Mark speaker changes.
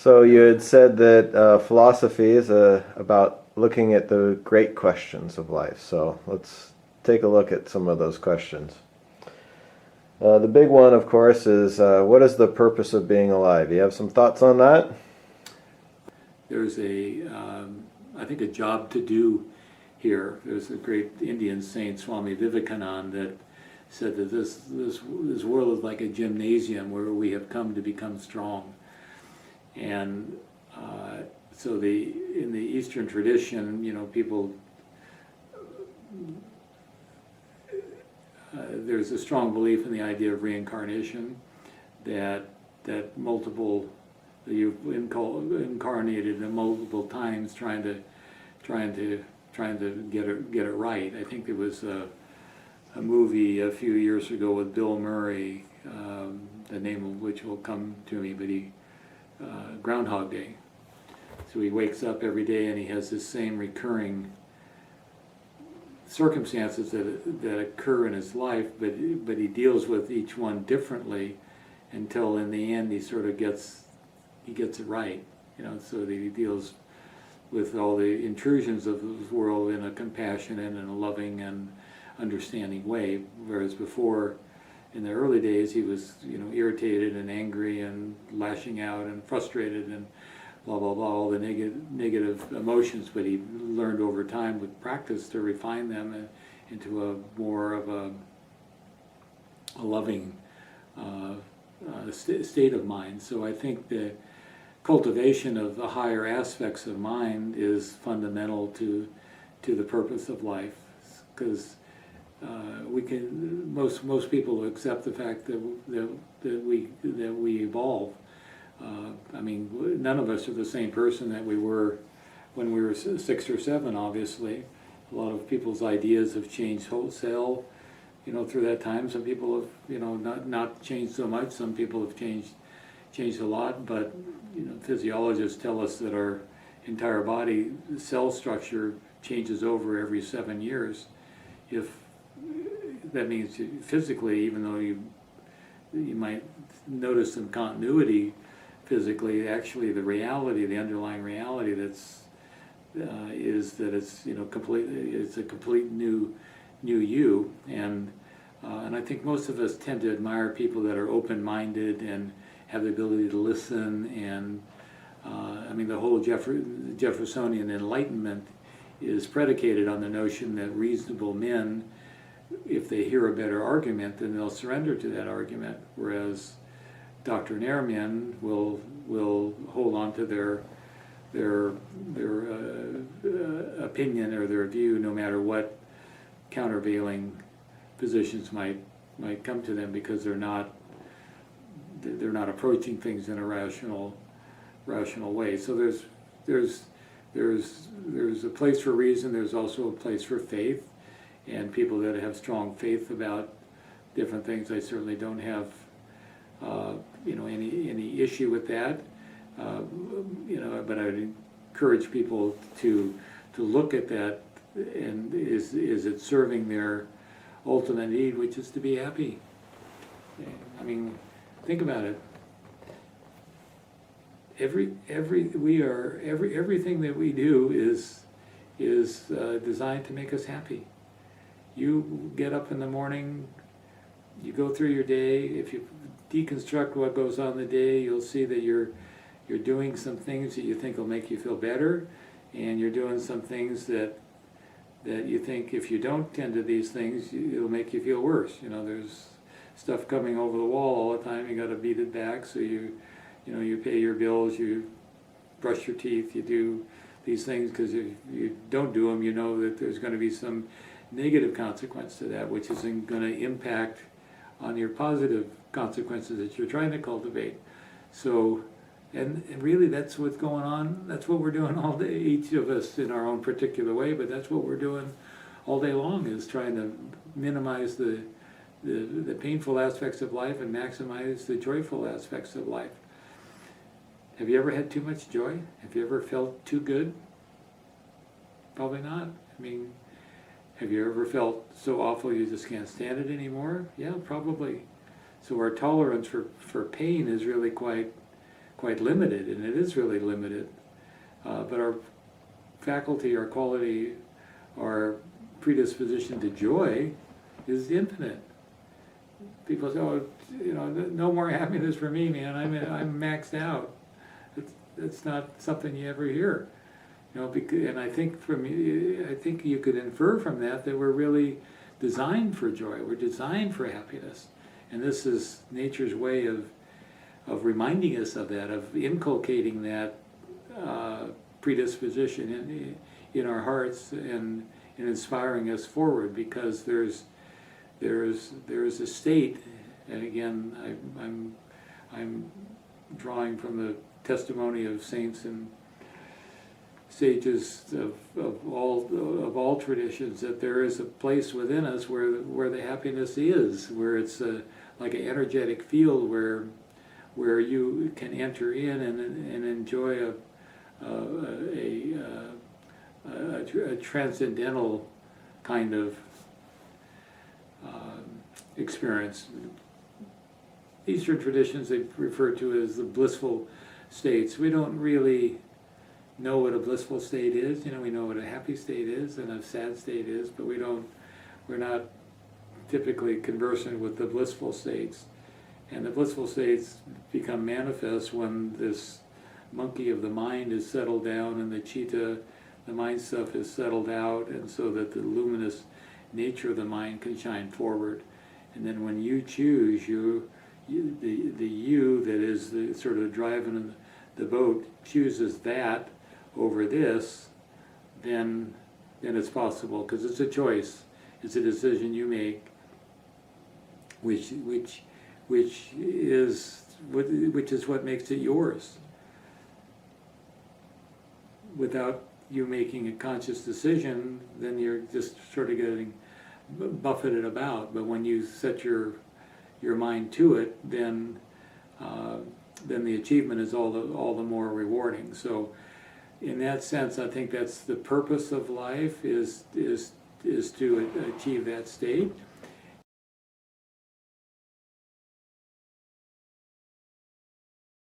Speaker 1: So you had said that philosophy is about looking at the great questions of life. So let's take a look at some of those questions. The big one, of course, is what is the purpose of being alive? You have some thoughts on that?
Speaker 2: There's I think, a job to do here. There's a great Indian saint, Swami Vivekananda, that said that this world is like a gymnasium where we have come to become strong. And so in the Eastern tradition, people, there's a strong belief in the idea of reincarnation, that multiple, that you've incarnated in multiple times trying to get it right. I think there was a movie a few years ago with Bill Murray, the name of which will come to me, but Groundhog Day. So he wakes up every day and he has this same recurring circumstances that occur in his life, but he deals with each one differently until in the end he sort of gets it right. So that he deals with all the intrusions of his world in a compassionate and a loving and understanding way, whereas before, in the early days, he was irritated and angry and lashing out and frustrated and blah blah blah, all the negative emotions. But he learned over time with practice to refine them into a more of a loving state of mind. So I think the cultivation of the higher aspects of mind is fundamental to the purpose of life, because most people accept the fact that we evolve. I mean, none of us are the same person that we were when we were 6 or 7. Obviously, a lot of people's ideas have changed wholesale. Through that time, some people have not changed so much. Some people have changed a lot. But physiologists tell us that our entire body cell structure changes over every 7 years. If that means physically, even though you might notice some continuity physically, actually the reality, the underlying reality is that it's it's a complete new you. And I think most of us tend to admire people that are open-minded and have the ability to listen. And I mean, the whole Jeffersonian Enlightenment is predicated on the notion that reasonable men, if they hear a better argument, then they'll surrender to that argument, whereas doctrinaire men will hold on to their opinion or their view, no matter what countervailing positions might come to them, because they're not approaching things in a rational way. So there's a place for reason. There's also a place for faith, and people that have strong faith about different things. I certainly don't have any issue with that. But I would encourage people to look at that, and is it serving their ultimate need, which is to be happy? I mean, think about it. Everything that we do is designed to make us happy. You get up in the morning, you go through your day. If you deconstruct what goes on in the day, you'll see that you're doing some things that you think will make you feel better, and you're doing some things that you think, if you don't tend to these things, it'll make you feel worse. There's stuff coming over the wall all the time. You got to beat it back. So you pay your bills, you brush your teeth, you do these things, because if you don't do them, you know that there's going to be some negative consequence to that, which isn't going to impact on your positive consequences that you're trying to cultivate. So, and really that's what's going on. That's what we're doing all day, each of us in our own particular way, but that's what we're doing all day long, is trying to minimize the painful aspects of life and maximize the joyful aspects of life. Have you ever had too much joy? Have you ever felt too good? Probably not. I mean, have you ever felt so awful you just can't stand it anymore? Yeah, probably. So our tolerance for pain is really quite quite limited, and it is really limited. But our faculty, our quality, our predisposition to joy is infinite. People say, "Oh, no more happiness for me, man. I'm maxed out." It's not something you ever hear, and I think you could infer from that we're really designed for joy. We're designed for happiness, and this is nature's way of reminding us of that, of inculcating that predisposition in our hearts and inspiring us forward, because there's a state, and again I'm drawing from the testimony of saints and sages of all traditions, that there is a place within us where the happiness is, where it's like an energetic field where you can enter in and enjoy a transcendental kind of experience. Eastern traditions they refer to as the blissful states. We don't really know what a blissful state is. We know what a happy state is and a sad state is, but we're not typically conversant with the blissful states. And the blissful states become manifest when this monkey of the mind is settled down and the cheetah, the mind stuff, is settled out, and so that the luminous nature of the mind can shine forward. And then when you choose, the you that is the sort of driving the boat chooses that over this, then it's possible, because it's a choice. It's a decision you make, which is what makes it yours. Without you making a conscious decision, then you're just sort of getting buffeted about. But when you set your mind to it, then the achievement is all the more rewarding. So, in that sense, I think that's the purpose of life, is to achieve that state.